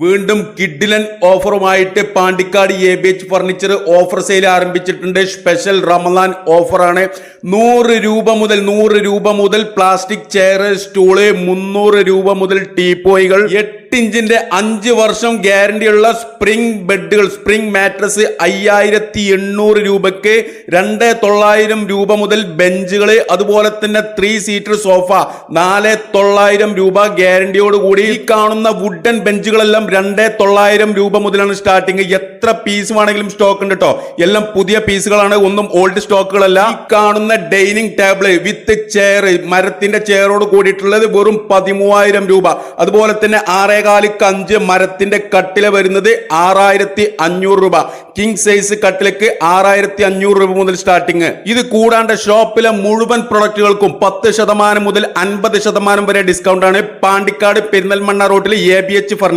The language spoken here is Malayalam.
വീണ്ടും കിഡിലൻ ഓഫറുമായിട്ട് Pandikkad ABH furniture offer sale ആരംഭിച്ചിട്ടുണ്ട്. സ്പെഷ്യൽ റമദാൻ ഓഫറാണ്. 100 രൂപ മുതൽ പ്ലാസ്റ്റിക് ചെയർ, സ്റ്റൂള്, 300 രൂപ മുതൽ ടീപ്പോയികൾ, 8 ഇഞ്ചിന്റെ 5 വർഷം ഗ്യാരണ്ടിയുള്ള സ്പ്രിംഗ് ബെഡുകൾ, സ്പ്രിംഗ് മാട്രസ് 5800 രൂപയ്ക്ക്, 2900 രൂപ മുതൽ ബെഞ്ചുകൾ, അതുപോലെ തന്നെ 3 സീറ്റർ സോഫ 4900 രൂപ ഗ്യാരണ്ടിയോടുകൂടി. ഈ കാണുന്ന വുഡൻ ബെഞ്ചുകളെല്ലാം 2900 രൂപ മുതലാണ് സ്റ്റാർട്ടിങ്. എത്ര പീസ് വേണമെങ്കിലും സ്റ്റോക്ക് ഉണ്ട് കേട്ടോ. എല്ലാം പുതിയ പീസുകളാണ്, ഒന്നും ഓൾഡ് സ്റ്റോക്കുകളല്ല. ഈ കാണുന്ന ഡൈനിങ് ടേബിള് വിത്ത് ചെയർ, മരത്തിന്റെ ചെയറോട് കൂടിയിട്ടുള്ളത് വെറും 13000 രൂപ. അതുപോലെ തന്നെ 6.5 മരത്തിന്റെ കട്ടില വരുന്നത് 6500 രൂപ. കിങ് സൈസ് കട്ടിലേക്ക് 6500 രൂപ മുതൽ സ്റ്റാർട്ടിങ്. ഇത് കൂടാണ്ട് ഷോപ്പിലെ മുഴുവൻ പ്രൊഡക്റ്റുകൾക്കും 10% മുതൽ 50% വരെ ഡിസ്കൗണ്ട് ആണ്. പാണ്ടിക്കാട് പെരിന്തൽമണ്ണ റോട്ടിൽ ABH ഫർണിച്ചർ.